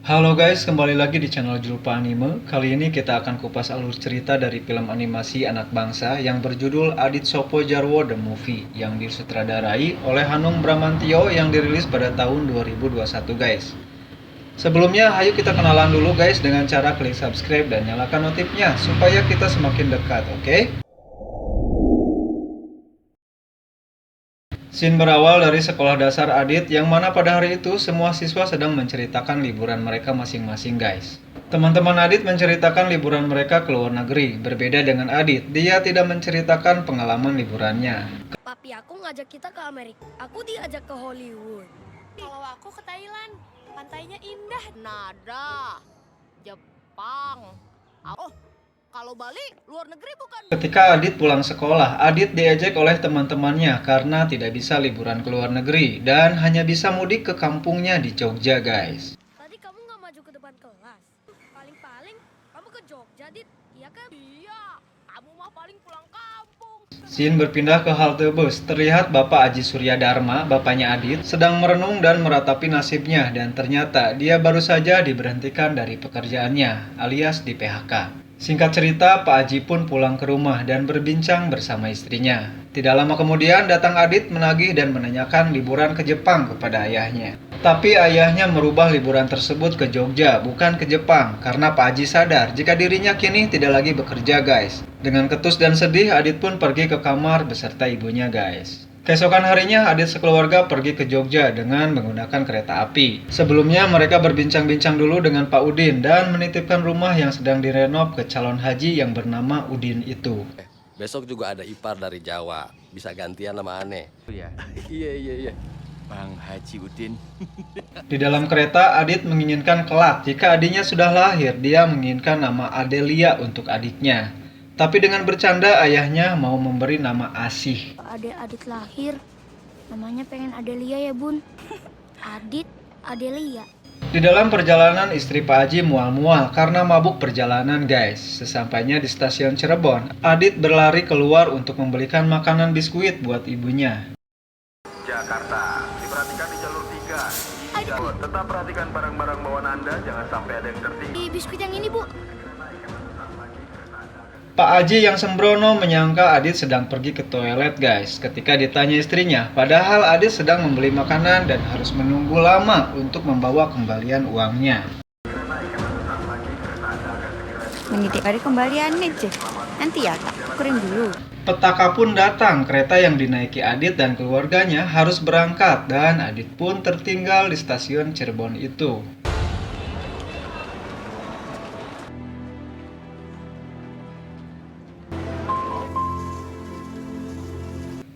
Halo guys, kembali lagi di channel Julpa Anime. Kali ini kita akan kupas alur cerita dari film animasi anak bangsa yang berjudul Adit Sopo Jarwo The Movie yang disutradarai oleh Hanung Bramantyo yang dirilis pada tahun 2021 guys. Sebelumnya, ayo kita kenalan dulu guys dengan cara klik subscribe dan nyalakan notifnya supaya kita semakin dekat, oke? Scene berawal dari sekolah dasar Adit yang mana pada hari itu semua siswa sedang menceritakan liburan mereka masing-masing guys. Teman-teman Adit menceritakan liburan mereka ke luar negeri. Berbeda dengan Adit, dia tidak menceritakan pengalaman liburannya. Papi aku ngajak kita ke Amerika. Aku diajak ke Hollywood. Kalau aku ke Thailand, pantainya indah. Nada, Jepang. Oh, kalau Bali, luar negeri bukan? Ketika Adit pulang sekolah, Adit diejek oleh teman-temannya karena tidak bisa liburan ke luar negeri dan hanya bisa mudik ke kampungnya di Jogja guys. Tadi kamu nggak maju ke depan kelas. Paling-paling kamu ke Jogja, Dit. Iya kan? Iya, kamu mah paling pulang kampung. Scene berpindah ke halte bus. Terlihat Bapak Aji Surya Dharma, bapaknya Adit, sedang merenung dan meratapi nasibnya dan ternyata dia baru saja diberhentikan dari pekerjaannya alias di PHK. Singkat cerita, Pak Aji pun pulang ke rumah dan berbincang bersama istrinya. Tidak lama kemudian datang Adit menagih dan menanyakan liburan ke Jepang kepada ayahnya. Tapi ayahnya merubah liburan tersebut ke Jogja, bukan ke Jepang, karena Pak Haji sadar jika dirinya kini tidak lagi bekerja guys. Dengan ketus dan sedih, Adit pun pergi ke kamar beserta ibunya guys. Keesokan harinya, Adit sekeluarga pergi ke Jogja dengan menggunakan kereta api. Sebelumnya, mereka berbincang-bincang dulu dengan Pak Udin dan menitipkan rumah yang sedang direnov ke calon haji yang bernama Udin itu. Besok juga ada ipar dari Jawa, bisa gantian sama Ane. Ya, Iya. Bang Haji Udin. Di dalam kereta, Adit menginginkan kelak jika adiknya sudah lahir, dia menginginkan nama Adelia untuk adiknya. Tapi dengan bercanda, ayahnya mau memberi nama Asih. Adit lahir, namanya pengen Adelia ya bun. Adit, Adelia. Di dalam perjalanan, istri Pak Haji mual-mual karena mabuk perjalanan guys. Sesampainya di stasiun Cirebon, Adit berlari keluar untuk membelikan makanan biskuit buat ibunya. Jakarta, diperhatikan di jalur 3. Tetap perhatikan barang-barang bawaan Anda, jangan sampai ada yang tertinggal. Di biskuit yang ini bu. Pak Haji yang sembrono menyangka Adit sedang pergi ke toilet guys. Ketika ditanya istrinya, padahal Adit sedang membeli makanan dan harus menunggu lama untuk membawa kembalian uangnya. Menyidik hari kembalian aja. Nanti ya tak tukerin dulu. Petaka pun datang, kereta yang dinaiki Adit dan keluarganya harus berangkat dan Adit pun tertinggal di stasiun Cirebon itu.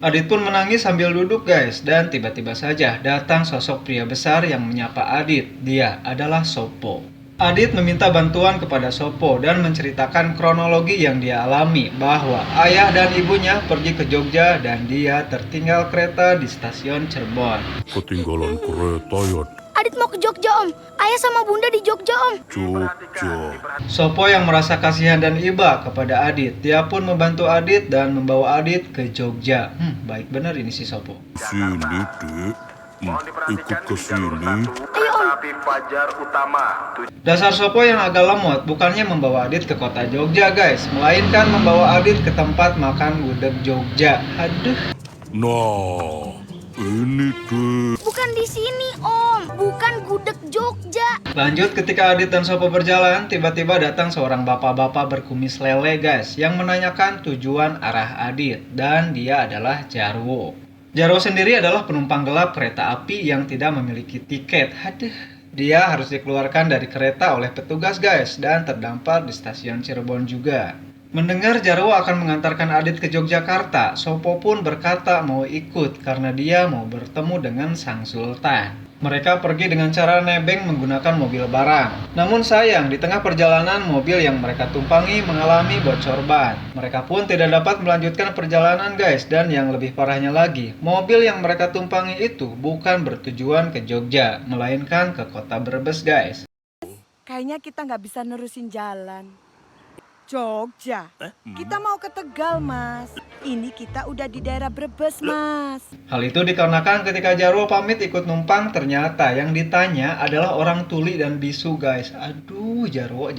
Adit pun menangis sambil duduk guys dan tiba-tiba saja datang sosok pria besar yang menyapa Adit. Dia adalah Sopo. Adit meminta bantuan kepada Sopo dan menceritakan kronologi yang dia alami bahwa ayah dan ibunya pergi ke Jogja dan dia tertinggal kereta di stasiun Cirebon. Ketinggalan kereta ya, Adit mau ke Jogja om. Ayah sama bunda di Jogja om. Jogja. Sopo yang merasa kasihan dan iba kepada Adit, dia pun membantu Adit dan membawa Adit ke Jogja. Baik benar ini si Sopo. Sini, Dik. Ikut ke sini. Kereta api Fajar Utama. Dasar Sopo yang agak lemot bukannya membawa Adit ke kota Jogja guys, melainkan membawa Adit ke tempat makan gudeg Jogja. Aduh. Nah, ini Dik. Bukan di sini om. Bukan gudeg Jogja. Lanjut, ketika Adit dan Sopo berjalan, tiba-tiba datang seorang bapak-bapak berkumis lele guys yang menanyakan tujuan arah Adit dan dia adalah Jarwo. Jarwo sendiri adalah penumpang gelap kereta api yang tidak memiliki tiket. Aduh, dia harus dikeluarkan dari kereta oleh petugas guys dan terdampar di stasiun Cirebon juga. Mendengar Jarwo akan mengantarkan Adit ke Yogyakarta, Sopo pun berkata mau ikut karena dia mau bertemu dengan Sang Sultan. Mereka pergi dengan cara nebeng menggunakan mobil barang. Namun sayang, di tengah perjalanan mobil yang mereka tumpangi mengalami bocor ban. Mereka pun tidak dapat melanjutkan perjalanan guys. Dan yang lebih parahnya lagi, mobil yang mereka tumpangi itu bukan bertujuan ke Jogja, melainkan ke kota Brebes guys. Kayaknya kita nggak bisa nerusin jalan. Jogja. Kita mau ke Tegal, Mas. Ini kita udah di daerah Brebes, Mas. Hal itu dikarenakan ketika Jarwo pamit ikut numpang, ternyata yang ditanya adalah orang tuli dan bisu, guys. Aduh, Jarwo.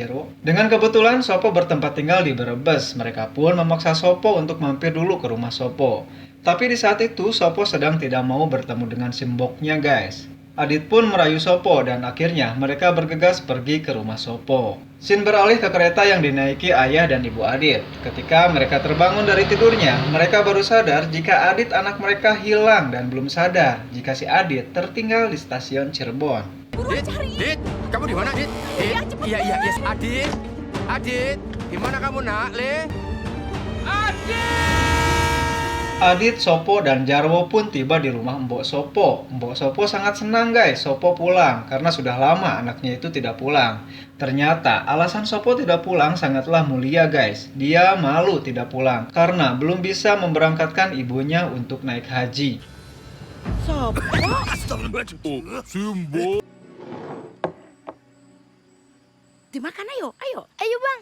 Dengan kebetulan Sopo bertempat tinggal di Brebes. Mereka pun memaksa Sopo untuk mampir dulu ke rumah Sopo. Tapi di saat itu Sopo sedang tidak mau bertemu dengan simboknya, guys. Adit pun merayu Sopo dan akhirnya mereka bergegas pergi ke rumah Sopo. Scene beralih ke kereta yang dinaiki ayah dan ibu Adit. Ketika mereka terbangun dari tidurnya, mereka baru sadar jika Adit anak mereka hilang dan belum sadar jika si Adit tertinggal di stasiun Cirebon. Dit, kamu di mana, Dit? Iya, Adit, di mana kamu, Nak, Le? Adit, Sopo, dan Jarwo pun tiba di rumah Mbok Sopo. Mbok Sopo sangat senang, guys. Sopo pulang karena sudah lama anaknya itu tidak pulang. Ternyata alasan Sopo tidak pulang sangatlah mulia, guys. Dia malu tidak pulang karena belum bisa memberangkatkan ibunya untuk naik haji. Sopo? Oh, Simbo. Dimakan ayo. Ayo bang.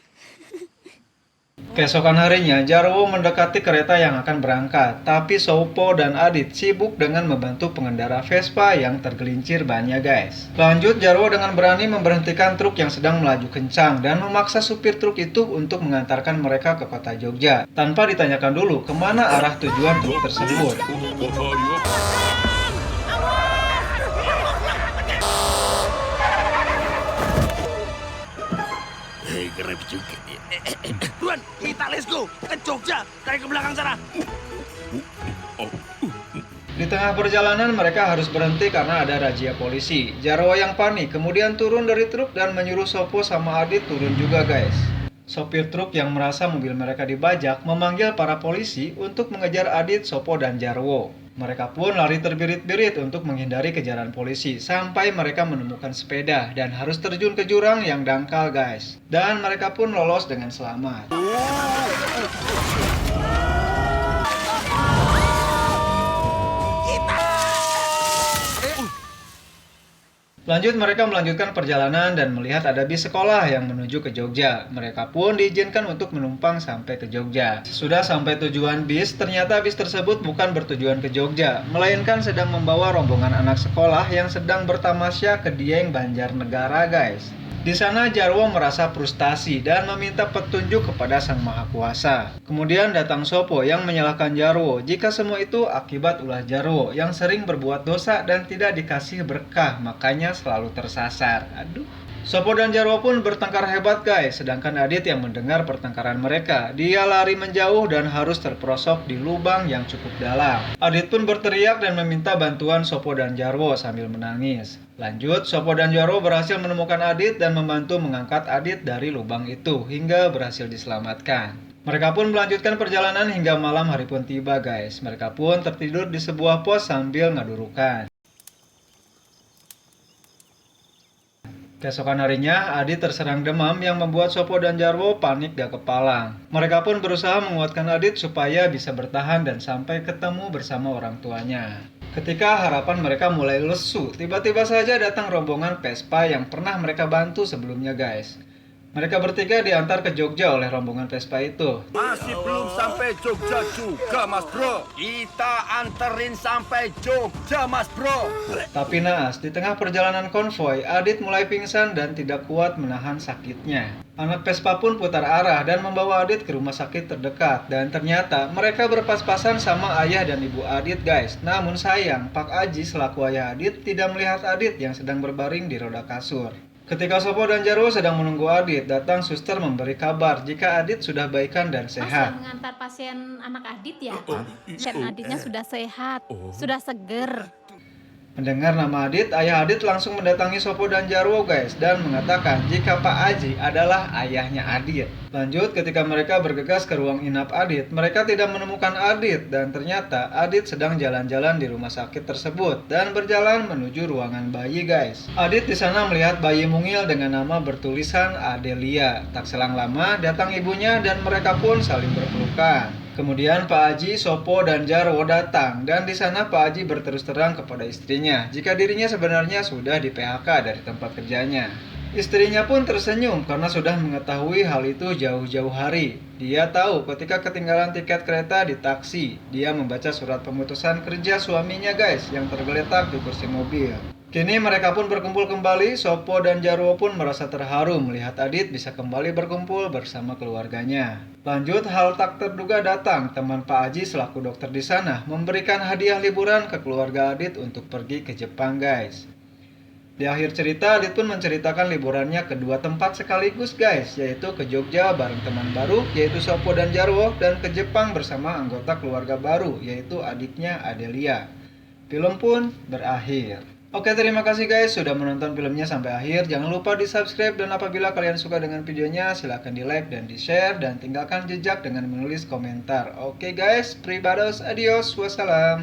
Keesokan harinya, Jarwo mendekati kereta yang akan berangkat, tapi Sopo dan Adit sibuk dengan membantu pengendara Vespa yang tergelincir bannya, guys. Lanjut, Jarwo dengan berani memberhentikan truk yang sedang melaju kencang dan memaksa supir truk itu untuk mengantarkan mereka ke kota Jogja, tanpa ditanyakan dulu kemana arah tujuan truk tersebut. Bahaya. Keren juga. Buruan, kita let's go ke Jogja, tarik ke belakang sana. Di tengah perjalanan mereka harus berhenti karena ada razia polisi. Jarwo yang panik kemudian turun dari truk dan menyuruh Sopo sama Adit turun juga, guys. Sopir truk yang merasa mobil mereka dibajak memanggil para polisi untuk mengejar Adit, Sopo, dan Jarwo. Mereka pun lari terbirit-birit untuk menghindari kejaran polisi sampai mereka menemukan sepeda dan harus terjun ke jurang yang dangkal, guys. Dan mereka pun lolos dengan selamat. Lanjut, mereka melanjutkan perjalanan dan melihat ada bis sekolah yang menuju ke Jogja. Mereka pun diizinkan untuk menumpang sampai ke Jogja. Sudah sampai tujuan bis, ternyata bis tersebut bukan bertujuan ke Jogja, melainkan sedang membawa rombongan anak sekolah yang sedang bertamasya ke Dieng Banjarnegara, guys. Di sana Jarwo merasa frustasi dan meminta petunjuk kepada Sang Maha Kuasa. Kemudian datang Sopo yang menyalahkan Jarwo jika semua itu akibat ulah Jarwo yang sering berbuat dosa dan tidak dikasih berkah, makanya selalu tersasar. Aduh. Sopo dan Jarwo pun bertengkar hebat, guys, sedangkan Adit yang mendengar pertengkaran mereka, dia lari menjauh dan harus terperosok di lubang yang cukup dalam. Adit pun berteriak dan meminta bantuan Sopo dan Jarwo sambil menangis. Lanjut, Sopo dan Jarwo berhasil menemukan Adit dan membantu mengangkat Adit dari lubang itu hingga berhasil diselamatkan. Mereka pun melanjutkan perjalanan hingga malam hari pun tiba, guys. Mereka pun tertidur di sebuah pos sambil ngadurukan. Keesokan harinya, Adit terserang demam yang membuat Sopo dan Jarwo panik gak kepalang. Mereka pun berusaha menguatkan Adit supaya bisa bertahan dan sampai ketemu bersama orang tuanya. Ketika harapan mereka mulai lesu, tiba-tiba saja datang rombongan Vespa yang pernah mereka bantu sebelumnya, guys. Mereka bertiga diantar ke Jogja oleh rombongan Vespa itu. Masih belum sampai Jogja juga, Mas Bro. Kita anterin sampai Jogja, Mas Bro. Tapi naas, di tengah perjalanan konvoi, Adit mulai pingsan dan tidak kuat menahan sakitnya. Anak Vespa pun putar arah dan membawa Adit ke rumah sakit terdekat. Dan ternyata mereka berpas-pasan sama ayah dan ibu Adit, guys. Namun sayang, Pak Aji selaku ayah Adit tidak melihat Adit yang sedang berbaring di roda kasur. Ketika Sopo dan Jarwo sedang menunggu Adit, datang suster memberi kabar jika Adit sudah baikan dan sehat. Mas mengantar pasien anak Adit ya? Pasien Aditnya sudah sehat, sudah seger. Mendengar nama Adit, ayah Adit langsung mendatangi Sopo dan Jarwo, guys, dan mengatakan jika Pak Aji adalah ayahnya Adit. Lanjut, ketika mereka bergegas ke ruang inap Adit, mereka tidak menemukan Adit dan ternyata Adit sedang jalan-jalan di rumah sakit tersebut dan berjalan menuju ruangan bayi, guys. Adit di sana melihat bayi mungil dengan nama bertulisan Adelia. Tak selang lama datang ibunya dan mereka pun saling berpelukan. Kemudian Pak Aji, Sopo, dan Jarwo datang dan di sana Pak Aji berterus terang kepada istrinya jika dirinya sebenarnya sudah di PHK dari tempat kerjanya. Istrinya pun tersenyum karena sudah mengetahui hal itu jauh-jauh hari. Dia tahu ketika ketinggalan tiket kereta di taksi, dia membaca surat pemutusan kerja suaminya guys yang tergeletak di kursi mobil. Kini mereka pun berkumpul kembali, Sopo dan Jarwo pun merasa terharu melihat Adit bisa kembali berkumpul bersama keluarganya. Lanjut, hal tak terduga datang. Teman Pak Aji selaku dokter di sana memberikan hadiah liburan ke keluarga Adit untuk pergi ke Jepang guys. Di akhir cerita, Adit pun menceritakan liburannya ke dua tempat sekaligus guys, yaitu ke Jogja bareng teman baru, yaitu Sopo dan Jarwo, dan ke Jepang bersama anggota keluarga baru, yaitu adiknya Adelia. Film pun berakhir. Oke, terima kasih guys sudah menonton filmnya sampai akhir. Jangan lupa di subscribe, dan apabila kalian suka dengan videonya, silahkan di like dan di share, dan tinggalkan jejak dengan menulis komentar. Oke guys, pribados, adios, wassalam.